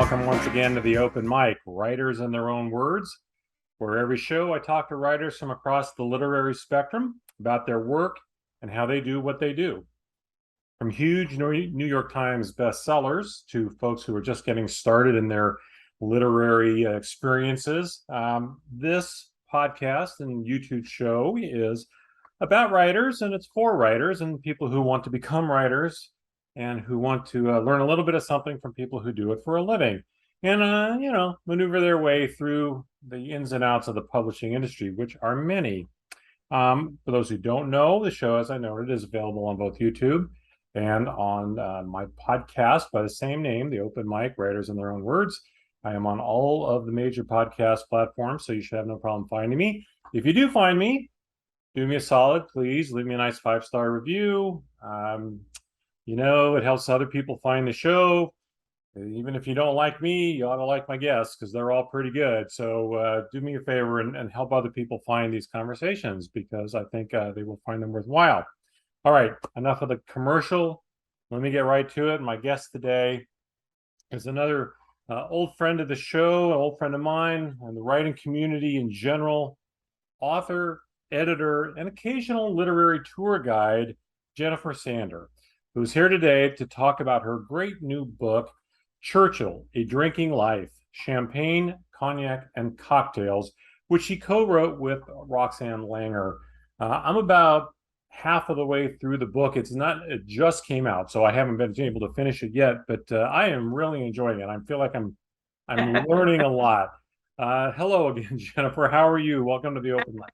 Welcome once again to the Open Mic, Writers in Their Own Words, where every show I talk to writers from across the literary spectrum about their work and how they do what they do. From huge New York Times bestsellers to folks who are just getting started in their literary experiences, this podcast and YouTube show is about writers, and it's for writers and people who want to become writers and who want to learn a little bit of something from people who do it for a living and, maneuver their way through the ins and outs of the publishing industry, which are many. For those who don't know, the show, as I noted, is available on both YouTube and on my podcast by the same name, The Open Mic, Writers in Their Own Words. I am on all of the major podcast platforms, so you should have no problem finding me. If you do find me, do me a solid, please leave me a nice 5-star review. It helps other people find the show. Even if you don't like me, you ought to like my guests because they're all pretty good. So do me a favor and help other people find these conversations because I think they will find them worthwhile. All right, enough of the commercial. Let me get right to it. My guest today is another old friend of the show, an old friend of mine, and the writing community in general, author, editor, and occasional literary tour guide, Jennifer Sander, who's here today to talk about her great new book, Churchill, A Drinking Life, Champagne, Cognac, and Cocktails, which she co-wrote with Roxanne Langer. I'm about half of the way through the book. It just came out, so I haven't been able to finish it yet, but I am really enjoying it. I feel like I'm learning a lot. Hello again, Jennifer. How are you? Welcome to the Open Mic.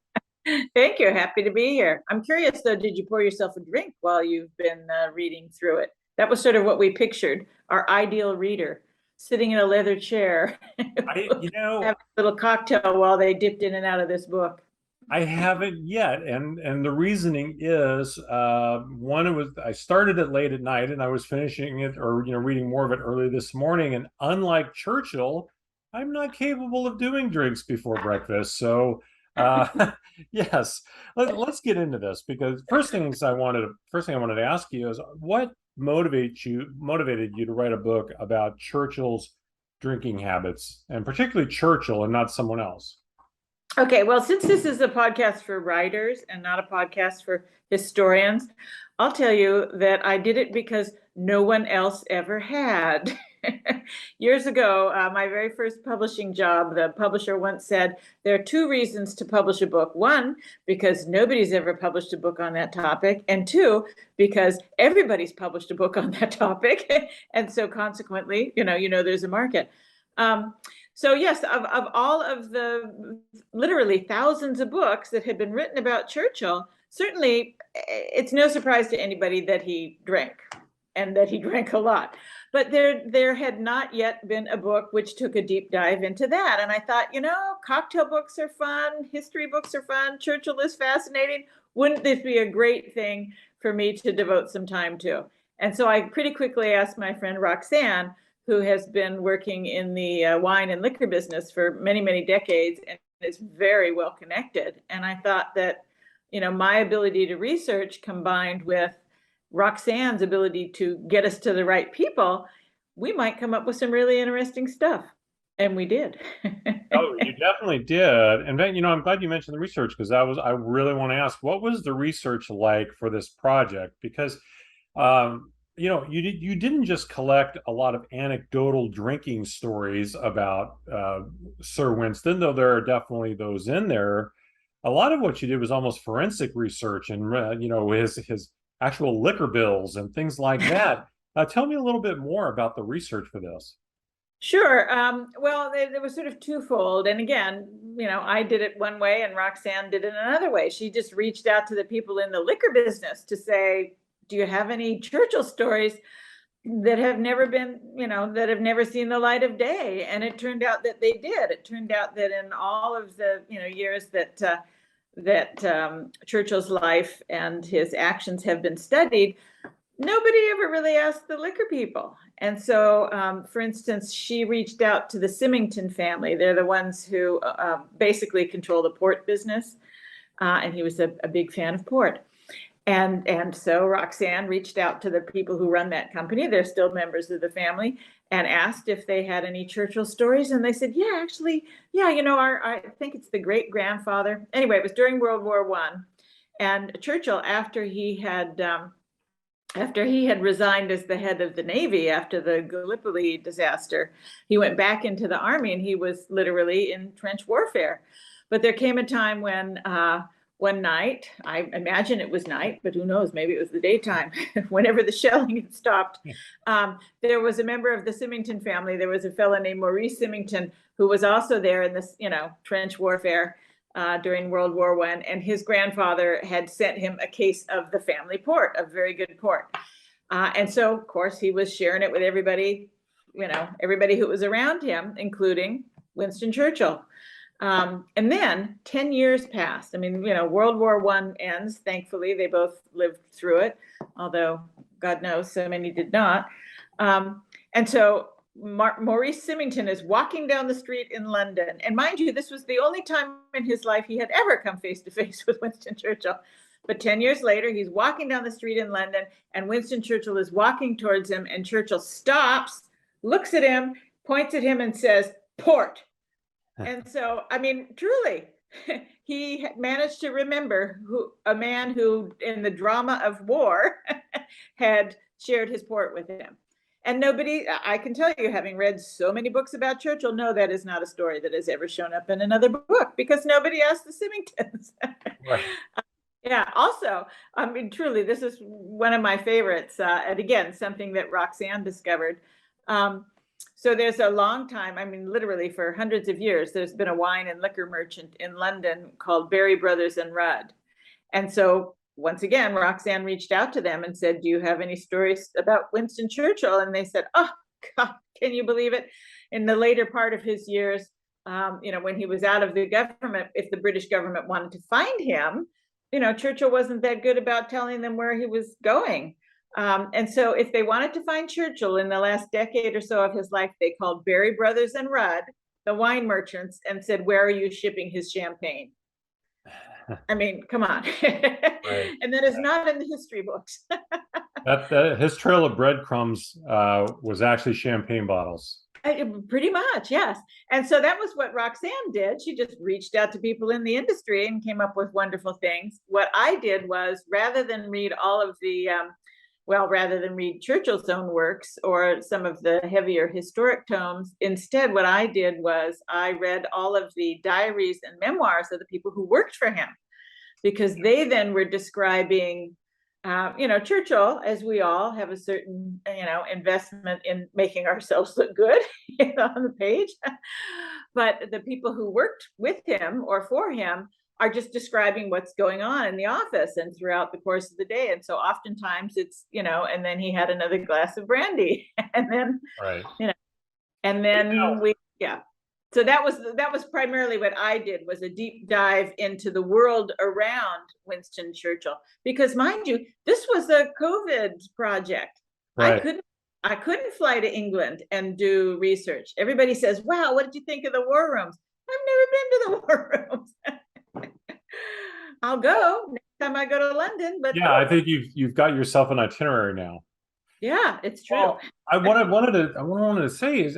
Thank you. Happy to be here. I'm curious, though, did you pour yourself a drink while you've been reading through it? That was sort of what we pictured, our ideal reader, sitting in a leather chair, having a little cocktail while they dipped in and out of this book. I haven't yet, and the reasoning is I started it late at night and I was finishing it or reading more of it early this morning, and unlike Churchill, I'm not capable of doing drinks before breakfast. So yes, let's get into this because first thing I wanted to ask you is what motivated you to write a book about Churchill's drinking habits, and particularly Churchill and not someone else. Okay, well, since this is a podcast for writers and not a podcast for historians, I'll tell you that I did it because no one else ever had. Years ago, my very first publishing job, the publisher once said, there are 2 reasons to publish a book. 1, because nobody's ever published a book on that topic. And 2, because everybody's published a book on that topic. And so consequently, there's a market. So yes, of all of the literally thousands of books that had been written about Churchill, certainly it's no surprise to anybody that he drank and that he drank a lot. But there had not yet been a book which took a deep dive into that. And I thought, cocktail books are fun, history books are fun, Churchill is fascinating. Wouldn't this be a great thing for me to devote some time to? And so I pretty quickly asked my friend Roxanne, who has been working in the wine and liquor business for many, many decades and is very well connected. And I thought that, my ability to research combined with Roxanne's ability to get us to the right people, we might come up with some really interesting stuff. And we did. Oh, you definitely did. And then, I'm glad you mentioned the research because I really want to ask, what was the research like for this project? Because, you didn't just collect a lot of anecdotal drinking stories about Sir Winston, though there are definitely those in there. A lot of what you did was almost forensic research and, his actual liquor bills and things like that. Tell me a little bit more about the research for this. Sure. Well, it was sort of twofold. And again, I did it one way and Roxanne did it another way. She just reached out to the people in the liquor business to say, do you have any Churchill stories that have never been, that have never seen the light of day? And it turned out that they did. It turned out that in all of the, years that Churchill's life and his actions have been studied, nobody ever really asked the liquor people. And so, for instance, she reached out to the Symington family. They're the ones who basically control the port business. And he was a big fan of port. And so Roxanne reached out to the people who run that company. They're still members of the family and asked if they had any Churchill stories. And they said, yeah, actually, yeah, I think it's the great grandfather. Anyway, it was during World War I. And Churchill, after he had resigned as the head of the Navy after the Gallipoli disaster, he went back into the Army, and he was literally in trench warfare. But there came a time when one night, I imagine it was night, but who knows, maybe it was the daytime, whenever the shelling had stopped, there was a member of the Symington family. There was a fellow named Maurice Symington who was also there in this, trench warfare during World War I, and his grandfather had sent him a case of the family port, a very good port. And so, of course, he was sharing it with everybody, everybody who was around him, including Winston Churchill. And then 10 years passed. I mean, World War I ends. Thankfully, they both lived through it, although God knows so many did not. And so Maurice Symington is walking down the street in London. And mind you, this was the only time in his life he had ever come face to face with Winston Churchill. But 10 years later, he's walking down the street in London, and Winston Churchill is walking towards him, and Churchill stops, looks at him, points at him, and says, "Port." And so, I mean, truly, he managed to remember a man who, in the drama of war, had shared his port with him. And nobody, I can tell you, having read so many books about Churchill, no, that is not a story that has ever shown up in another book, because nobody asked the Symingtons. Right. Yeah. Also, I mean, truly, this is one of my favorites. And again, something that Roxanne discovered. So there's a long time, I mean, literally for hundreds of years, there's been a wine and liquor merchant in London called Berry Brothers and Rudd. And so once again, Roxanne reached out to them and said, do you have any stories about Winston Churchill? And they said, oh, God, can you believe it? In the later part of his years, when he was out of the government, if the British government wanted to find him, Churchill wasn't that good about telling them where he was going. And so if they wanted to find Churchill in the last decade or so of his life, they called Berry Brothers and Rudd, the wine merchants, and said, where are you shipping his champagne? I mean, come on. Right. And that is not in the history books. His trail of breadcrumbs was actually champagne bottles. Pretty much, yes. And so that was what Roxanne did. She just reached out to people in the industry and came up with wonderful things. What I did was, rather than read Churchill's own works or some of the heavier historic tomes, instead, what I did was I read all of the diaries and memoirs of the people who worked for him, because they then were describing, Churchill, as we all have a certain, investment in making ourselves look good on the page. But the people who worked with him or for him are just describing what's going on in the office and throughout the course of the day. And so oftentimes it's, and then he had another glass of brandy, and then, right. And then So that was primarily what I did, was a deep dive into the world around Winston Churchill, because mind you, this was a COVID project. Right. I couldn't fly to England and do research. Everybody says, wow, what did you think of the war rooms? I've never been to the war rooms. I'll go next time I go to London. But yeah, I think you've got yourself an itinerary now. Yeah, it's true. Well, what I wanted to say is,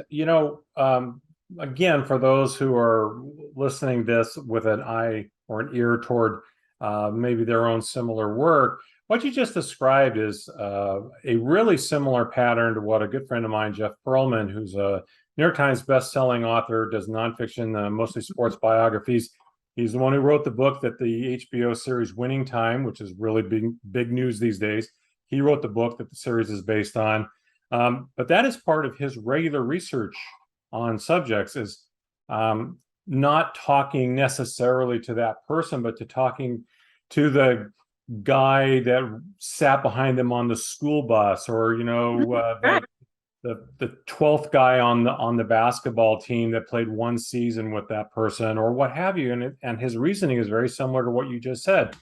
again, for those who are listening this with an eye or an ear toward maybe their own similar work, what you just described is a really similar pattern to what a good friend of mine, Jeff Pearlman, who's a New York Times bestselling author, does nonfiction, mostly sports biographies. He's the one who wrote the book that the HBO series Winning Time, which is really big news these days. He wrote the book that the series is based on. But that is part of his regular research on subjects, is not talking necessarily to that person, but to talking to the guy that sat behind them on the school bus, or the 12th guy on the basketball team that played one season with that person, or what have you. And his reasoning is very similar to what you just said.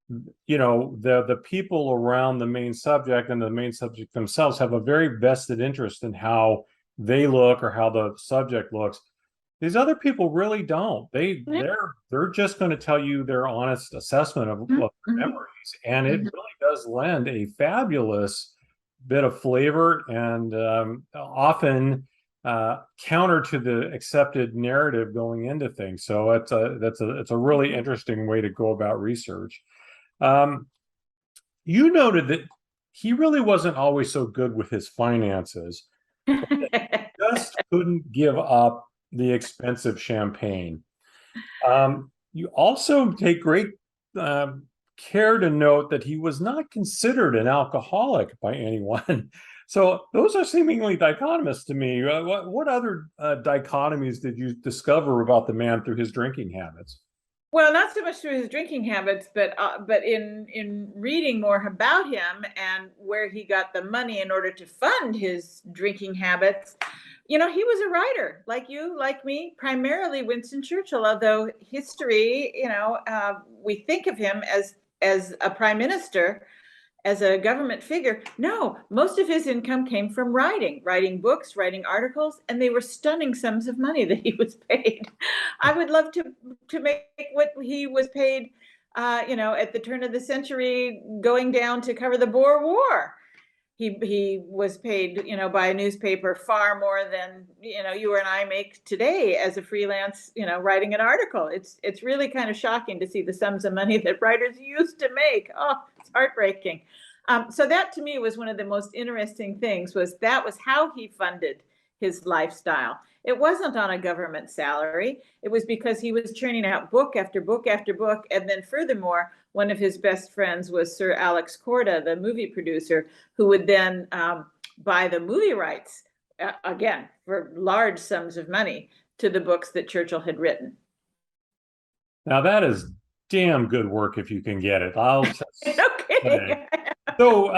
The people around the main subject and the main subject themselves have a very vested interest in how they look or how the subject looks. These other people really don't. They're just going to tell you their honest assessment of their memories, and it really does lend a fabulous bit of flavor and often counter to the accepted narrative going into things. So it's a really interesting way to go about research. You noted that he really wasn't always so good with his finances. Just couldn't give up the expensive champagne. You also take great care to note that he was not considered an alcoholic by anyone. So those are seemingly dichotomous to me. What other dichotomies did you discover about the man through his drinking habits? Well, not so much through his drinking habits, but in reading more about him and where he got the money in order to fund his drinking habits. He was a writer, like you, like me, primarily Winston Churchill. Although history, we think of him as a prime minister, as a government figure. No, most of his income came from writing books, writing articles, and they were stunning sums of money that he was paid. I would love to make what he was paid, at the turn of the century, going down to cover the Boer War. He was paid, by a newspaper far more than, you and I make today as a freelance, writing an article. It's really kind of shocking to see the sums of money that writers used to make. Oh, it's heartbreaking. So that to me was one of the most interesting things, was how he funded his lifestyle. It wasn't on a government salary. It was because he was churning out book after book after book. And then furthermore, one of his best friends was Sir Alex Korda, the movie producer, who would then buy the movie rights, again, for large sums of money, to the books that Churchill had written. Now that is damn good work if you can get it. I'll just Okay. So,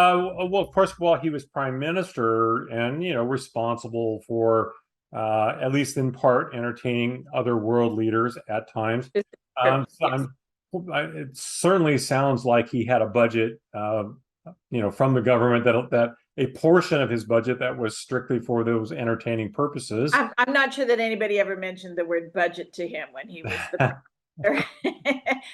well, of course, while he was prime minister and, responsible for, at least in part, entertaining other world leaders at times, it certainly sounds like he had a budget, from the government that a portion of his budget that was strictly for those entertaining purposes. I'm not sure that anybody ever mentioned the word budget to him when he was the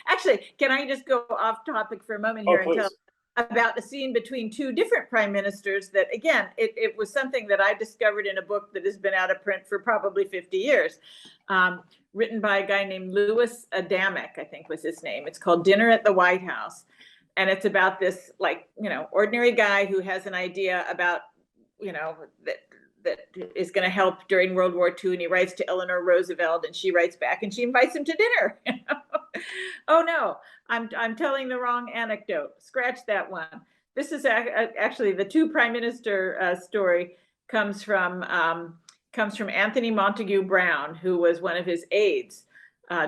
Actually, can I just go off topic for a moment here and tell about the scene between two different prime ministers that, again, it was something that I discovered in a book that has been out of print for probably 50 years, written by a guy named Louis Adamic, I think was his name. It's called Dinner at the White House. And it's about this, ordinary guy who has an idea about, that is going to help during World War II. And he writes to Eleanor Roosevelt, and she writes back, and she invites him to dinner. Oh no, I'm telling the wrong anecdote. Scratch that one. This is actually the two prime minister story comes from Anthony Montague Brown, who was one of his aides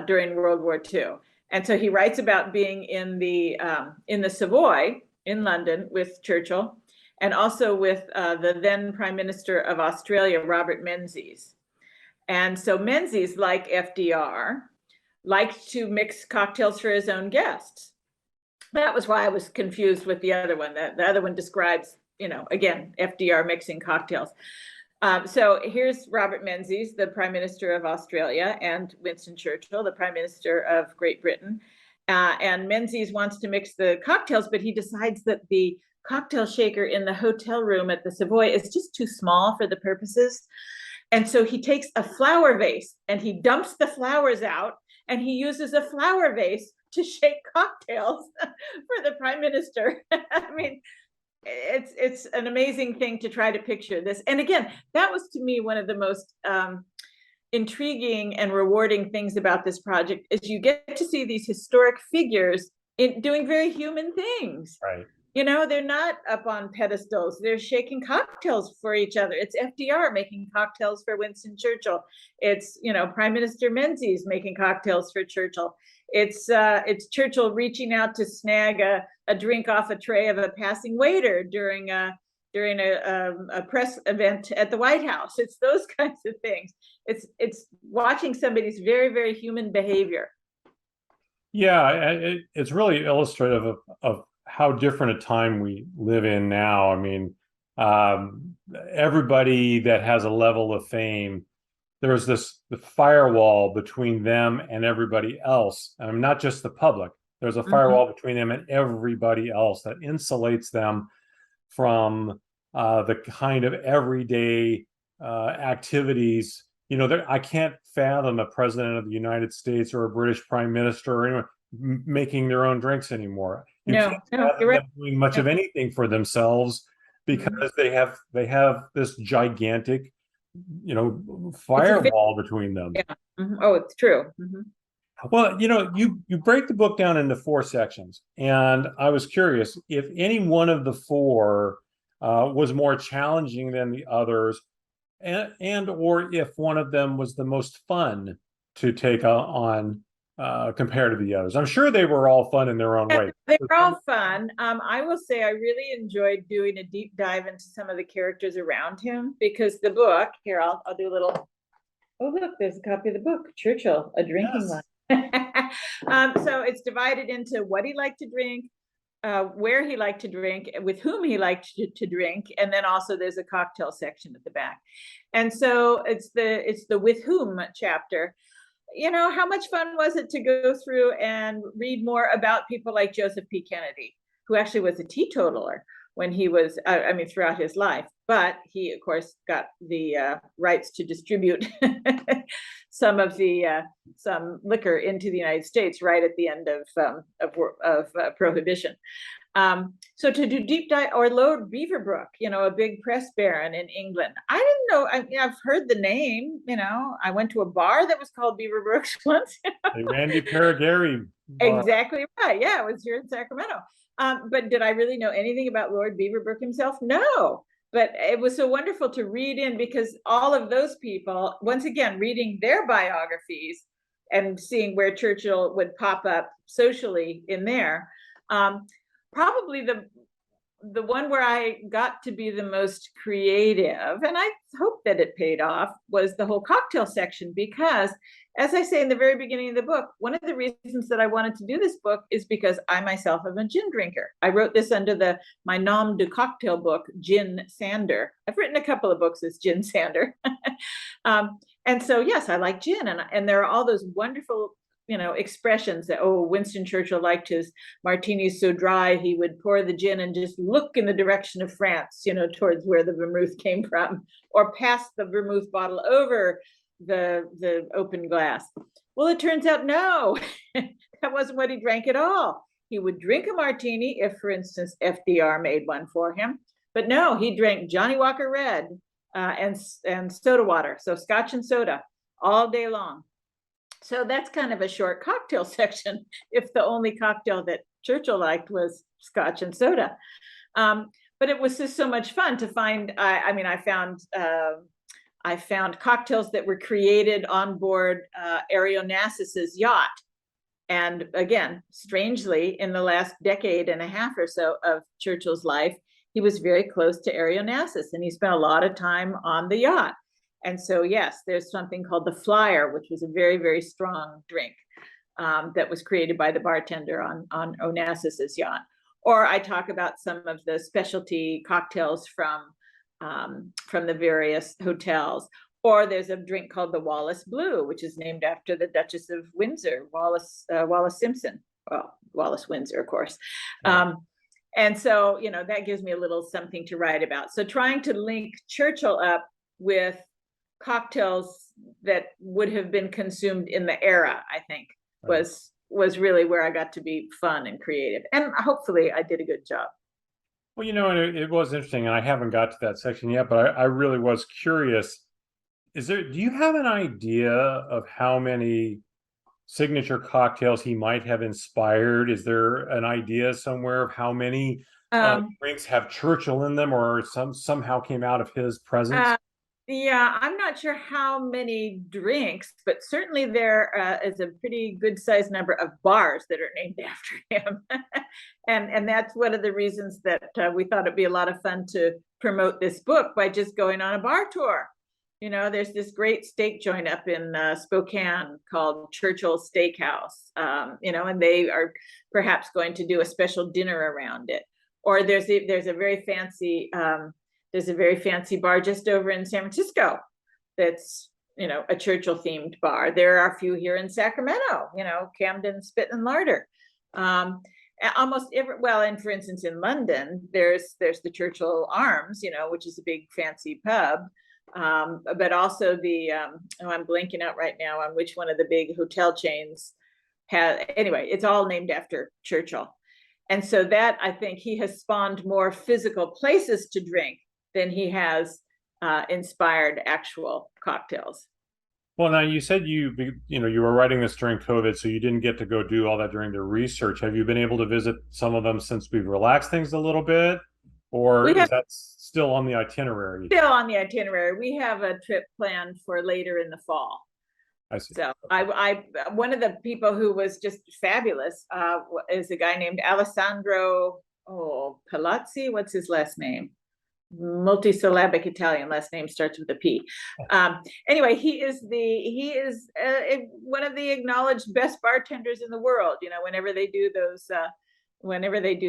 during World War II. And so he writes about being in the Savoy in London with Churchill, and also with the then Prime Minister of Australia, Robert Menzies. And so Menzies, like FDR, liked to mix cocktails for his own guests. That was why I was confused with the other one. The other one describes, again, FDR mixing cocktails. So here's Robert Menzies, the Prime Minister of Australia, and Winston Churchill, the Prime Minister of Great Britain. And Menzies wants to mix the cocktails, but he decides that the cocktail shaker in the hotel room at the Savoy is just too small for the purposes. And so he takes a flower vase and he dumps the flowers out, and he uses a flower vase to shake cocktails for the prime minister. I mean, it's an amazing thing to try to picture this. And again, that was to me one of the most intriguing and rewarding things about this project, is you get to see these historic figures doing very human things. Right. They're not up on pedestals. They're shaking cocktails for each other. It's FDR making cocktails for Winston Churchill. It's, Prime Minister Menzies making cocktails for Churchill. It's Churchill reaching out to snag a drink off a tray of a passing waiter during a press event at the White House. It's those kinds of things. It's watching somebody's very, very human behavior. Yeah, it's really illustrative of how different a time we live in now. I mean, everybody that has a level of fame, there's the firewall between them and everybody else. Not just the public. There's a firewall between them and everybody else that insulates them from the kind of everyday activities. I can't fathom a president of the United States or a British prime minister or anyone making their own drinks anymore. You can't No, you're fathom right. them doing much No. of anything for themselves Mhm. because they have this gigantic, It's a firewall between them. yeah. Mhm. Oh, it's true. Mhm. Well, you break the book down into four sections, and I was curious if any one of the four was more challenging than the others, and or if one of them was the most fun to take on compared to the others. I'm sure they were all fun in their own Yeah, way. they're all fun. I will say I really enjoyed doing a deep dive into some of the characters around him because the book, here, I'll do a little, oh, look, there's a copy of the book, Churchill, A Drinking Yes. Life. So it's divided into what he liked to drink, where he liked to drink, with whom he liked to drink, and then also there's a cocktail section at the back. And so it's the with whom chapter. How much fun was it to go through and read more about people like Joseph P. Kennedy, who actually was a teetotaler when he was, throughout his life, but he, of course, got the rights to distribute some liquor into the United States right at the end of Prohibition. So to do deep dive, or Lord Beaverbrook, a big press baron in England. I didn't know. I've heard the name. I went to a bar that was called Beaverbrook's once. The Randy Paragary bar. Exactly right. Yeah, it was here in Sacramento. But did I really know anything about Lord Beaverbrook himself? No. But it was so wonderful to read in because all of those people, once again, reading their biographies and seeing where Churchill would pop up socially in there. Probably the one where I got to be the most creative, and I hope that it paid off, was the whole cocktail section. Because, as I say in the very beginning of the book, one of the reasons that I wanted to do this book is because I myself am a gin drinker. I wrote this under my nom de cocktail book, Gin Sander. I've written a couple of books as Gin Sander. And so, yes, I like gin, and there are all those wonderful expressions that, Winston Churchill liked his martinis so dry he would pour the gin and just look in the direction of France, towards where the vermouth came from, or pass the vermouth bottle over the open glass. Well, it turns out no, that wasn't what he drank at all. He would drink a martini if, for instance, FDR made one for him, but no, he drank Johnny Walker Red and soda water, so scotch and soda all day long. So that's kind of a short cocktail section if the only cocktail that Churchill liked was scotch and soda. But it was just so much fun to find. I found cocktails that were created on board Areonassis's yacht. And again, strangely, in the last decade and a half or so of Churchill's life, he was very close to Areonassus, and he spent a lot of time on the yacht. And so, yes, there's something called the Flyer, which was a very, very strong drink that was created by the bartender on Onassis's yacht. Or I talk about some of the specialty cocktails from the various hotels. Or there's a drink called the Wallace Blue, which is named after the Duchess of Windsor, Wallace Simpson. Well, Wallace Windsor, of course. And so, that gives me a little something to write about. So trying to link Churchill up with cocktails that would have been consumed in the era, I think, was really where I got to be fun and creative. And hopefully I did a good job. Well, and it was interesting, and I haven't got to that section yet, but I really was curious. Do you have an idea of how many signature cocktails he might have inspired? Is there an idea somewhere of how many drinks have Churchill in them, or somehow came out of his presence? Yeah, I'm not sure how many drinks, but certainly there is a pretty good sized number of bars that are named after him. and that's one of the reasons that we thought it'd be a lot of fun to promote this book by just going on a bar tour. There's this great steak joint up in Spokane called Churchill Steakhouse, and they are perhaps going to do a special dinner around it. Or there's a very fancy bar just over in San Francisco that's, a Churchill themed bar. There are a few here in Sacramento, Camden Spit and Larder. Almost and for instance, in London, there's the Churchill Arms, which is a big fancy pub. but also the I'm blanking out right now on which one of the big hotel chains had. Anyway, it's all named after Churchill, and so that, I think, he has spawned more physical places to drink than he has inspired actual cocktails. Well, now you said you were writing this during COVID, so you didn't get to go do all that during the research. Have you been able to visit some of them since we've relaxed things a little bit, or We is have that still on the itinerary? still on the itinerary. We have a trip planned for later in the fall. I see. So I one of the people who was just fabulous is a guy named Alessandro Palazzi. What's his last name? Multisyllabic Italian last name, starts with a P. Anyway, he is one of the acknowledged best bartenders in the world. You know, whenever they do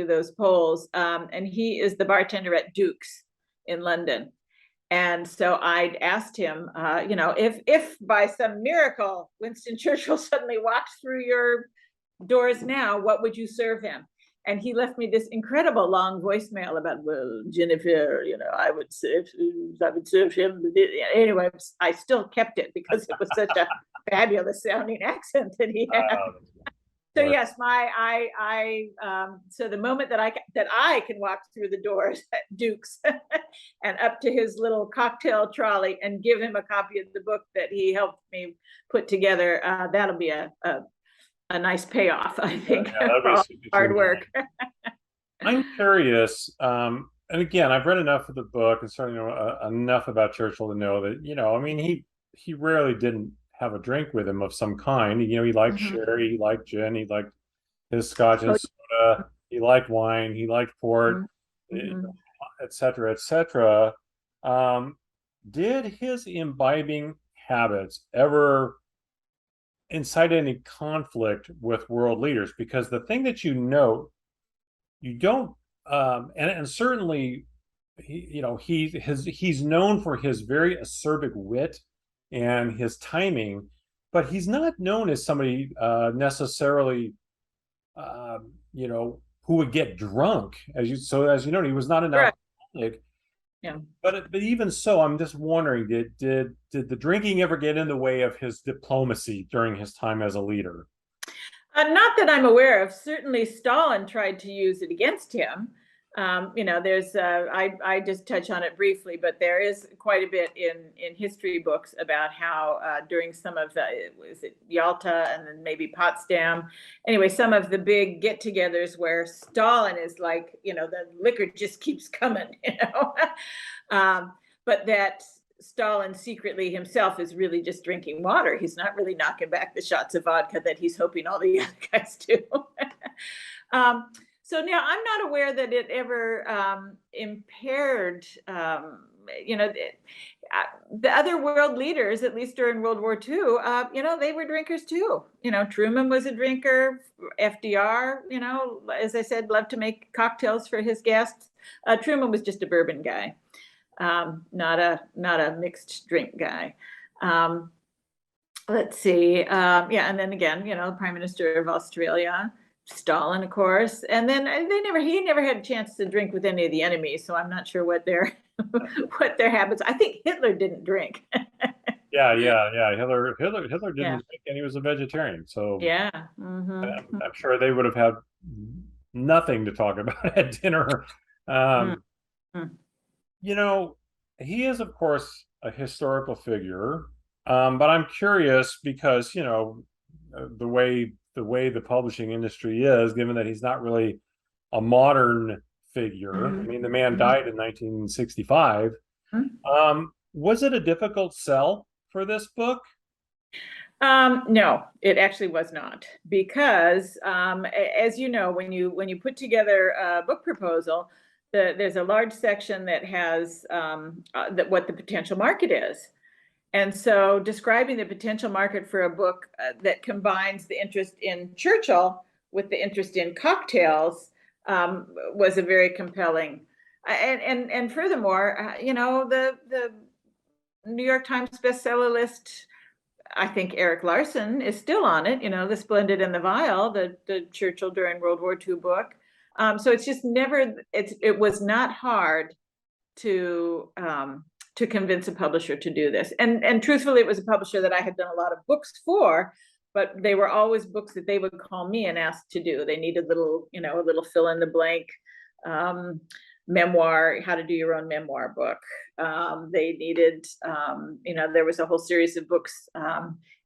those polls, and he is the bartender at Duke's in London. And so I'd asked him, if by some miracle Winston Churchill suddenly walked through your doors now, what would you serve him? And he left me this incredible long voicemail about, well, Jennifer, I would serve him. Anyway, I still kept it because it was such a fabulous sounding accent that he had. So yes, so the moment that I can walk through the doors at Duke's and up to his little cocktail trolley and give him a copy of the book that he helped me put together, that'll be a nice payoff, I think, for all hard work. I'm curious, and again, I've read enough of the book and certainly know enough about Churchill to know that, he rarely didn't have a drink with him of some kind. He liked sherry, he liked gin, he liked his scotch and soda, he liked wine, he liked port, et cetera, et cetera. Did his imbibing habits ever incite any conflict with world leaders? Because the thing that you don't, and certainly, he's known for his very acerbic wit and his timing, but he's not known as somebody necessarily, who would get drunk. As you know, he was not an alcoholic. Yeah. But even so, I'm just wondering, did the drinking ever get in the way of his diplomacy during his time as a leader? Not that I'm aware of. Certainly, Stalin tried to use it against him. There's I just touch on it briefly, but there is quite a bit in history books about how during some of was it Yalta and then maybe Potsdam, anyway, some of the big get-togethers where Stalin is like, the liquor just keeps coming, but that Stalin secretly himself is really just drinking water. He's not really knocking back the shots of vodka that he's hoping all the other guys do. So now I'm not aware that it ever impaired, the other world leaders, at least during World War II, they were drinkers too. Truman was a drinker, FDR, as I said, loved to make cocktails for his guests. Truman was just a bourbon guy, not a mixed drink guy. Let's see. And then again, Prime Minister of Australia, Stalin, of course, and then he never had a chance to drink with any of the enemies, so I'm not sure what their habits. I think Hitler didn't drink. Yeah. Hitler didn't drink, and he was a vegetarian. So yeah, I'm sure they would have had nothing to talk about at dinner. He is, of course, a historical figure, but I'm curious because the way the publishing industry is, given that he's not really a modern figure. I mean, the man died in 1965. Was it a difficult sell for this book? No, it actually was not, because as you know, when you put together a book proposal, there's a large section that has what the potential market is. And so describing the potential market for a book that combines the interest in Churchill with the interest in cocktails was a very compelling. And furthermore, the New York Times bestseller list, I think Eric Larson is still on it, The Splendid and the Vile, the Churchill during World War II book. So it's just it was not hard to to convince a publisher to do this. And truthfully, it was a publisher that I had done a lot of books for, but they were always books that they would call me and ask to do. They needed a little fill in the blank memoir, how to do your own memoir book. They needed, there was a whole series of books.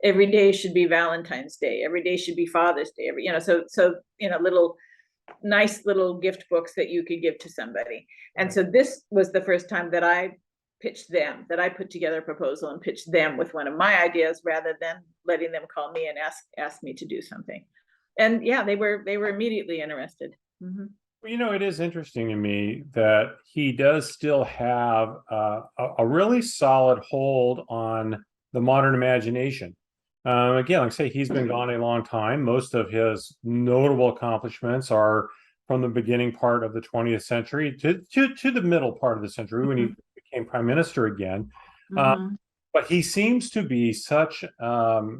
Every day should be Valentine's Day. Every day should be Father's Day. Little nice little gift books that you could give to somebody. And so this was the first time that I pitched them, that I put together a proposal and pitched them with one of my ideas rather than letting them call me and ask me to do something. And yeah, they were immediately interested. Mm-hmm. It is interesting to me that he does still have a really solid hold on the modern imagination. Again, like I say, he's been gone a long time. Most of his notable accomplishments are from the beginning part of the 20th century to the middle part of the century when he became prime minister again. But he seems to be such, a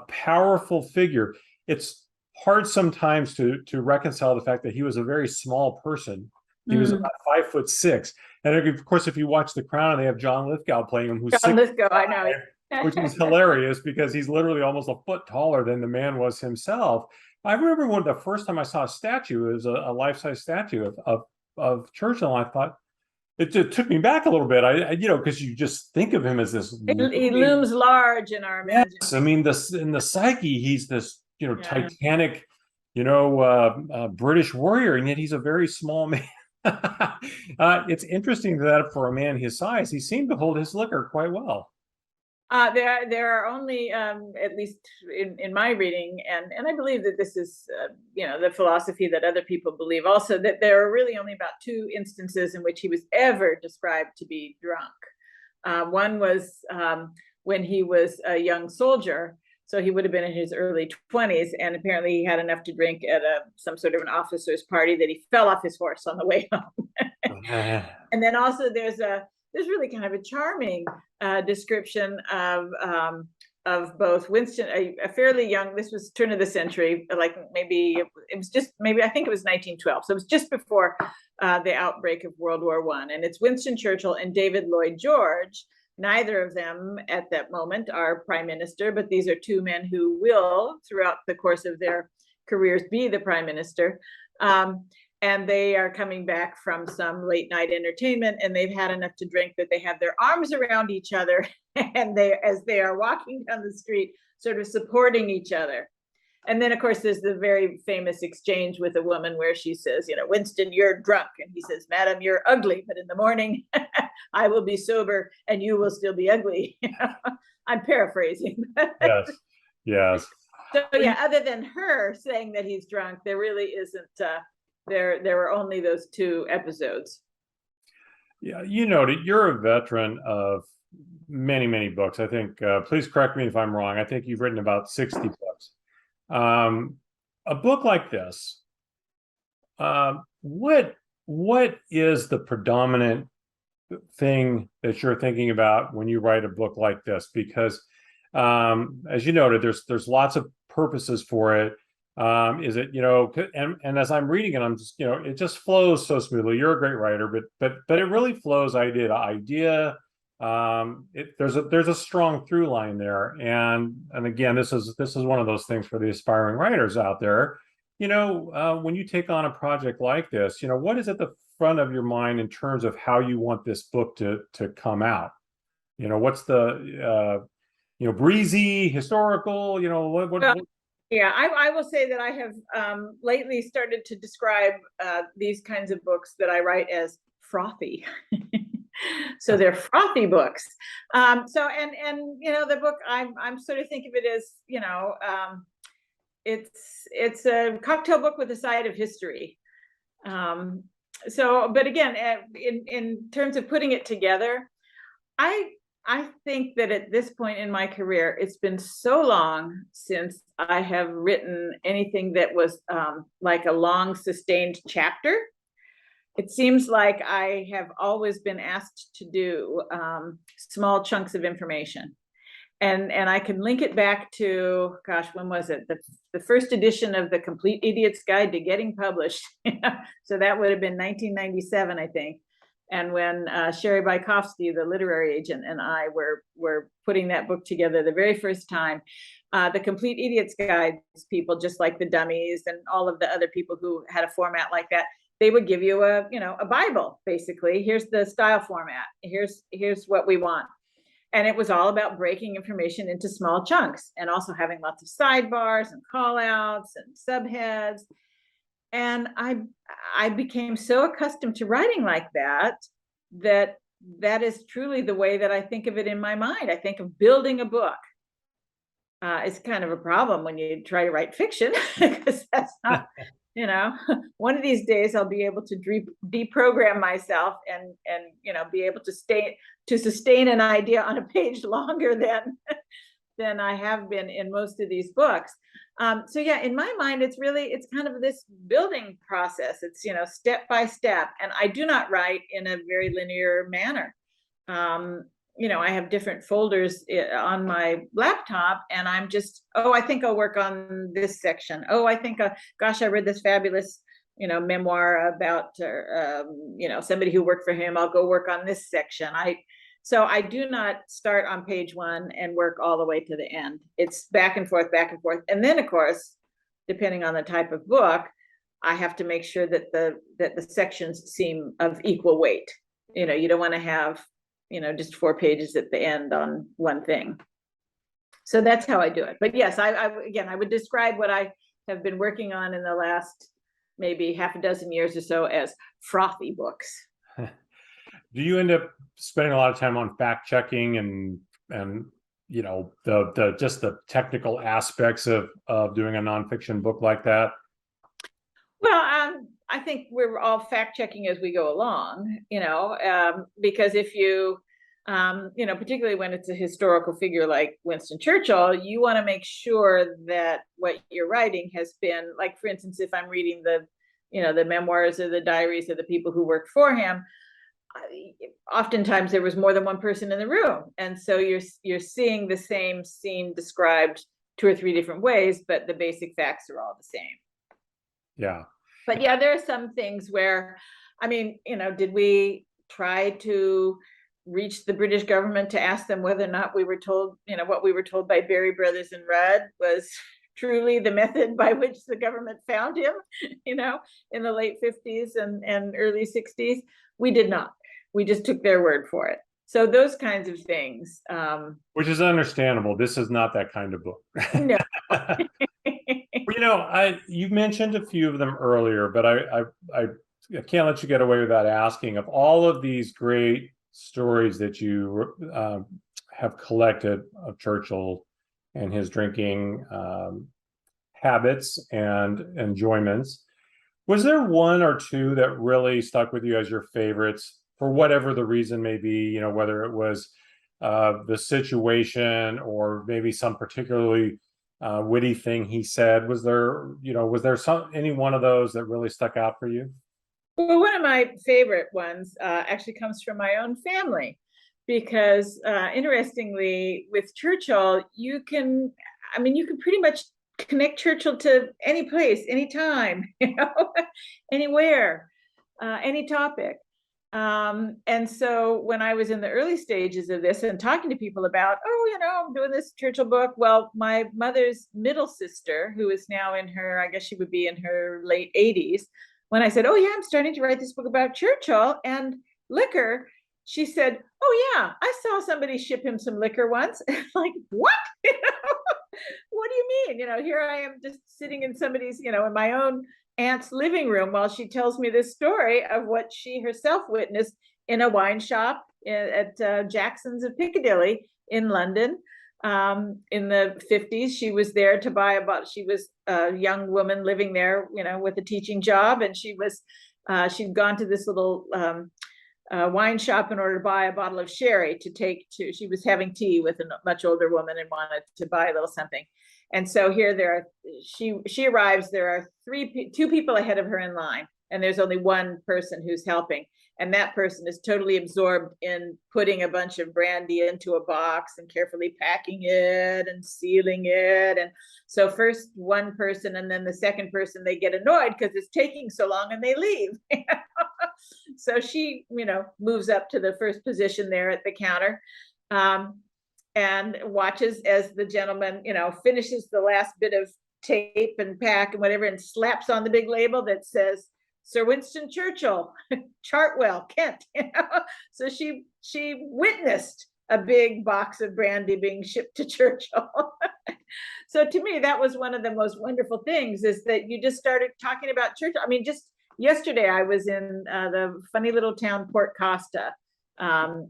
powerful figure. It's hard sometimes to reconcile the fact that he was a very small person. He was about 5'6", and of course, if you watch The Crown, they have John Lithgow playing him, who's John Lithgow, I know. Which is hilarious because he's literally almost a foot taller than the man was himself. I remember when the first time I saw a statue, it was a life-size statue of Churchill, and I thought it took me back a little bit. Because you just think of him as this. He looms large in our imagination. Yes, I mean, in the psyche, he's this titanic, British warrior, and yet he's a very small man. It's interesting that for a man his size, he seemed to hold his liquor quite well. There are only, at least in my reading, and I believe that this is, the philosophy that other people believe also, that there are really only about 2 instances in which he was ever described to be drunk. One was when he was a young soldier, so he would have been in his early 20s, and apparently he had enough to drink at some sort of an officer's party that he fell off his horse on the way home. And then also there's really kind of a charming description of both Winston, a fairly young, this was turn of the century, like I think it was 1912. So it was just before the outbreak of World War I. And it's Winston Churchill and David Lloyd George. Neither of them at that moment are prime minister, but these are 2 men who will, throughout the course of their careers, be the prime minister. And they are coming back from some late night entertainment, and they've had enough to drink that they have their arms around each other, and as they are walking down the street, sort of supporting each other. And then, of course, there's the very famous exchange with a woman where she says, Winston, you're drunk. And he says, Madam, you're ugly, but in the morning I will be sober and you will still be ugly. I'm paraphrasing. Yes. So yeah, other than her saying that he's drunk, there really isn't, there were only those 2 episodes. Yeah, you're a veteran of many, many books. I think, please correct me if I'm wrong, I think you've written about 60 books. A book like this, what is the predominant thing that you're thinking about when you write a book like this? Because as you noted, there's lots of purposes for it. Is it, and as I'm reading it, I'm just, it just flows so smoothly. You're a great writer, but it really flows idea to idea. There's a strong through line there, and again, this is one of those things for the aspiring writers out there. When you take on a project like this, what is at the front of your mind in terms of how you want this book to come out? What's the breezy, historical? Yeah, I will say that I have lately started to describe these kinds of books that I write as frothy. So they're frothy books. The book I'm sort of think of it as, it's a cocktail book with a side of history. But again, in terms of putting it together, I think that at this point in my career, it's been so long since I have written anything that was like a long sustained chapter. It seems like I have always been asked to do small chunks of information. And I can link it back to, gosh, when was it? The first edition of The Complete Idiot's Guide to Getting Published. So that would have been 1997, I think. And when Sherry Bykofsky, the literary agent, and I were putting that book together the very first time, the Complete Idiot's Guide people, just like the Dummies and all of the other people who had a format like that, they would give you a Bible, basically. Here's the style format. Here's what we want. And it was all about breaking information into small chunks and also having lots of sidebars and call outs and subheads. And I became so accustomed to writing like that is truly the way that I think of it in my mind. I think of building a book. It's kind of a problem when you try to write fiction, because that's not, one of these days I'll be able to deprogram myself and be able to sustain an idea on a page longer than I have been in most of these books. So yeah, in my mind, it's kind of this building process. It's, step by step. And I do not write in a very linear manner. I have different folders on my laptop, and I'm just, I think I'll work on this section. I think, gosh, I read this fabulous, memoir about, somebody who worked for him. I'll go work on this section. So I do not start on page one and work all the way to the end. It's back and forth, back and forth. And then, of course, depending on the type of book, I have to make sure that the sections seem of equal weight. You don't want to have, just 4 pages at the end on one thing. So that's how I do it. But yes, I would describe what I have been working on in the last maybe half a dozen years or so as frothy books. Do you end up spending a lot of time on fact checking and the just the technical aspects of doing a nonfiction book like that? Well, I think we're all fact checking as we go along, because if you, particularly when it's a historical figure like Winston Churchill, you want to make sure that what you're writing has been, like, for instance, if I'm reading the memoirs or the diaries of the people who worked for him, oftentimes there was more than one person in the room, and so you're seeing the same scene described 2 or 3 different ways, but the basic facts are all the same. Yeah. But yeah, there are some things where, did we try to reach the British government to ask them whether or not we were told, what we were told by Berry Brothers and Rudd was truly the method by which the government found him, in the late 50s and early 60s? We did not. We just took their word for it. So those kinds of things. Which is understandable. This is not that kind of book. No. You mentioned a few of them earlier, but I can't let you get away without asking, of all of these great stories that you have collected of Churchill and his drinking habits and enjoyments, was there 1 or 2 that really stuck with you as your favorites for whatever the reason may be, whether it was the situation or maybe some particularly witty thing he said? Was there any one of those that really stuck out for you? Well, one of my favorite ones actually comes from my own family, because interestingly, with Churchill, you can pretty much connect Churchill to any place, anytime, anywhere, any topic. And so when I was in the early stages of this and talking to people about, I'm doing this Churchill book, well, my mother's middle sister, who is now in her, I guess she would be in her late 80s, when I said, I'm starting to write this book about Churchill and liquor, she said, yeah, I saw somebody ship him some liquor once. Like, what? What do you mean? Here I am just sitting in somebody's, in my own aunt's living room while she tells me this story of what she herself witnessed in a wine shop at Jackson's of Piccadilly in London. In the 50s, she was there to buy she was a young woman living there, with a teaching job. And she'd gone to this little wine shop in order to buy a bottle of sherry to take to, she was having tea with a much older woman and wanted to buy a little something. And so here she arrives, there are 2 people ahead of her in line, and there's only one person who's helping. And that person is totally absorbed in putting a bunch of brandy into a box and carefully packing it and sealing it. And so first one person and then the second person, they get annoyed because it's taking so long and they leave. So she, moves up to the first position there at the counter, and watches as the gentleman, finishes the last bit of tape and pack and whatever, and slaps on the big label that says Sir Winston Churchill, Chartwell, Kent. So she witnessed a big box of brandy being shipped to Churchill. So to me, that was one of the most wonderful things, is that you just started talking about Churchill. I mean, just yesterday I was in the funny little town Port Costa,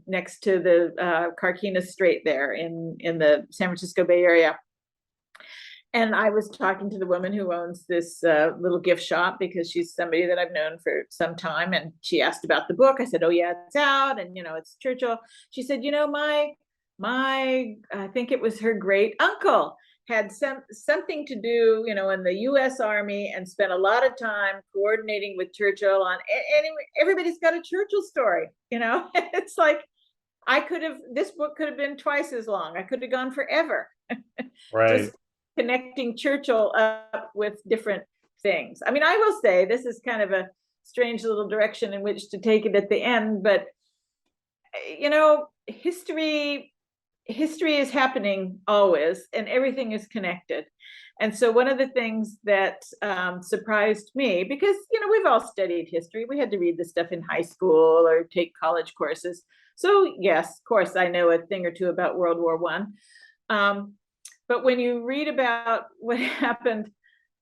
next to the Carquinez Strait there in the San Francisco Bay Area. And I was talking to the woman who owns this little gift shop, because she's somebody that I've known for some time. And she asked about the book. I said, oh yeah, it's out. And, it's Churchill. She said, my, I think it was her great uncle had something to do, in the US Army, and spent a lot of time coordinating with Churchill on, and everybody's got a Churchill story, It's like, this book could have been twice as long. I could have gone forever. Right. Just connecting Churchill up with different things. I mean, I will say this is kind of a strange little direction in which to take it at the end, but history is happening always, and everything is connected. And so one of the things that surprised me, because we've all studied history, we had to read this stuff in high school or take college courses. So yes, of course, I know a thing or two about World War I. But when you read about what happened,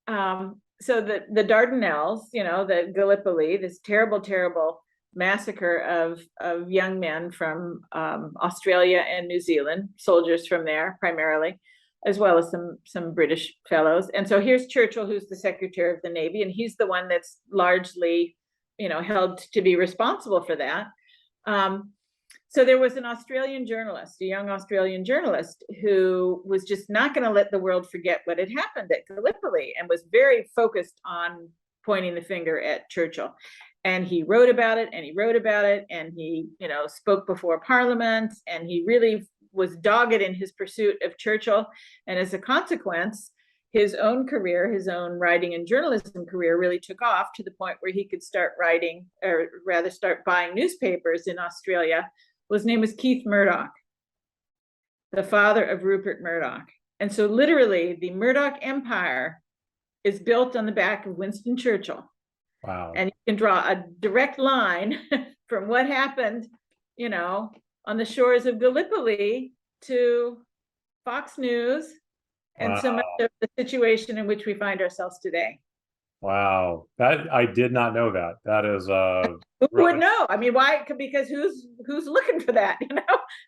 so the Dardanelles, the Gallipoli, this terrible, terrible massacre of young men from Australia and New Zealand, soldiers from there primarily, as well as some British fellows. And so here's Churchill, who's the Secretary of the Navy, and he's the one that's largely, held to be responsible for that. So there was an Australian journalist, a young Australian journalist, who was just not going to let the world forget what had happened at Gallipoli, and was very focused on pointing the finger at Churchill. And he wrote about it, and he wrote about it, and he, spoke before Parliament, and he really was dogged in his pursuit of Churchill. And as a consequence, his own career, his own writing and journalism career, really took off to the point where he could start writing, or rather start buying newspapers in Australia. His name was Keith Murdoch, the father of Rupert Murdoch. And so literally the Murdoch empire is built on the back of Winston Churchill. Wow. And you can draw a direct line from what happened, on the shores of Gallipoli to Fox News, and so much of the situation in which we find ourselves today. Wow. That, I did not know that. That is who really would know? I mean, why? Because who's looking for that,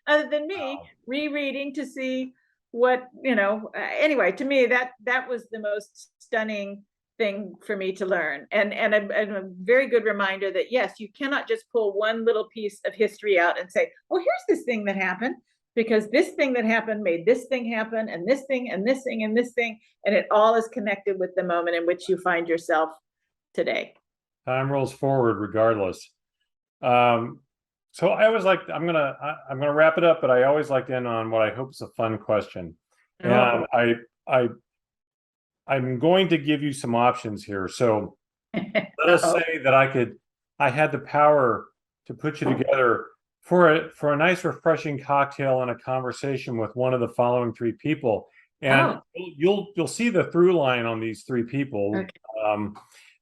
other than me. Wow. Rereading to see what, anyway, to me, that was the most stunning thing for me to learn, and a very good reminder that yes, you cannot just pull one little piece of history out and say, well, here's this thing that happened, because this thing that happened made this thing happen, and this thing and this thing and this thing, and it all is connected with the moment in which you find yourself today. Time rolls forward regardless. So I always like, I'm gonna wrap it up, but I always like to end on what I hope is a fun question. And I'm going to give you some options here. So let us say that I had the power to put you together for a nice, refreshing cocktail and a conversation with one of the following three people. And you'll see the through line on these three people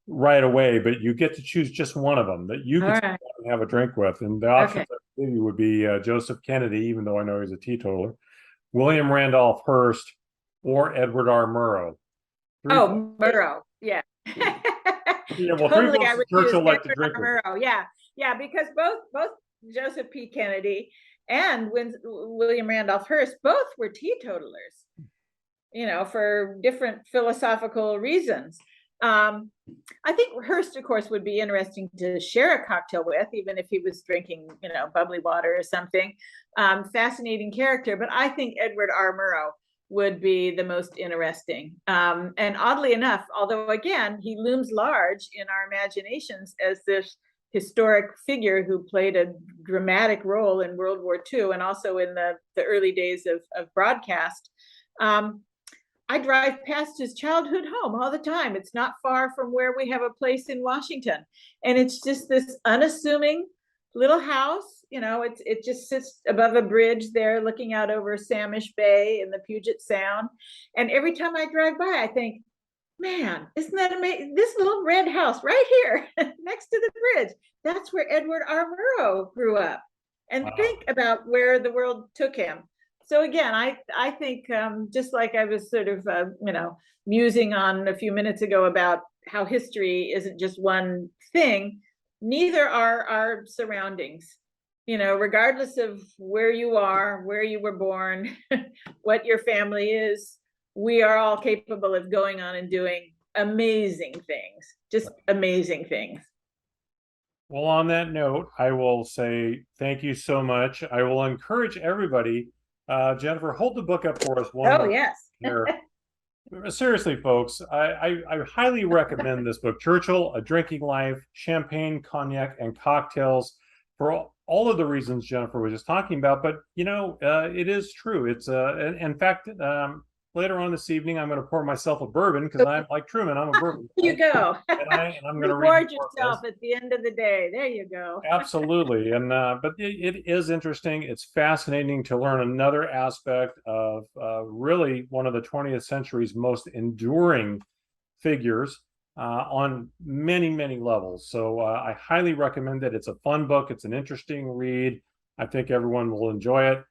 right away, but you get to choose just one of them that you can have a drink with. And the options I give you would be Joseph Kennedy, even though I know he's a teetotaler, William Randolph Hearst, or Edward R. Murrow. Murrow, yeah. Yeah, well, totally, I would Churchill like to drink Murrow, yeah, because both Joseph P. Kennedy and William Randolph Hearst both were teetotalers, for different philosophical reasons. I think Hearst, of course, would be interesting to share a cocktail with, even if he was drinking, bubbly water or something. Fascinating character, but I think Edward R. Murrow would be the most interesting. And oddly enough, although again, he looms large in our imaginations as this historic figure who played a dramatic role in World War II and also in the early days of broadcast, I drive past his childhood home all the time. It's not far from where we have a place in Washington. And it's just this unassuming little house. It just sits above a bridge there looking out over Samish Bay and the Puget Sound. And every time I drive by, I think, man, isn't that amazing? This little red house right here next to the bridge, that's where Edward R. Murrow grew up. And Wow. think about where the world took him. So again, I think just like I was sort of, musing on a few minutes ago about how history isn't just one thing, neither are our surroundings. Regardless of where you are, where you were born, what your family is, we are all capable of going on and doing amazing things, just amazing things. Well, on that note, I will say thank you so much. I will encourage everybody. Jennifer, hold the book up for us one Oh, more yes. here. Seriously, folks, I highly recommend this book, Churchill, A Drinking Life, Champagne, Cognac, and Cocktails, for all of the reasons Jennifer was just talking about. But, it is true. It's, in fact, later on this evening, I'm going to pour myself a bourbon because I'm like Truman. I'm a bourbon guy. You go. And I'm going to reward yourself at the end of the day. There you go. Absolutely. And but it is interesting. It's fascinating to learn another aspect of really one of the 20th century's most enduring figures on many, many levels. So I highly recommend it. It's a fun book. It's an interesting read. I think everyone will enjoy it.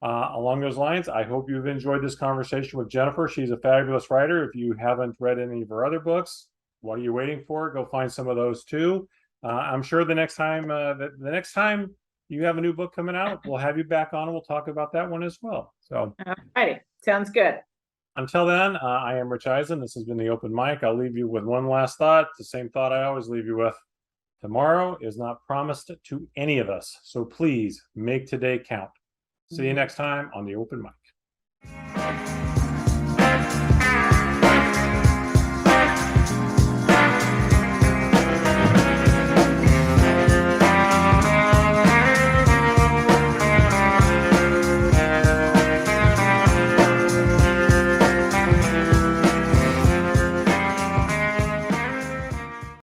Along those lines, I hope you've enjoyed this conversation with Jennifer. She's a fabulous writer. If you haven't read any of her other books, what are you waiting for? Go find some of those too. I'm sure the next time you have a new book coming out, we'll have you back on and we'll talk about that one as well. So, all righty, sounds good. Until then, I am Rich Eisen. This has been the Open Mic. I'll leave you with one last thought. The same thought I always leave you with. Tomorrow is not promised to any of us, so please make today count. See you next time on the Open Mic.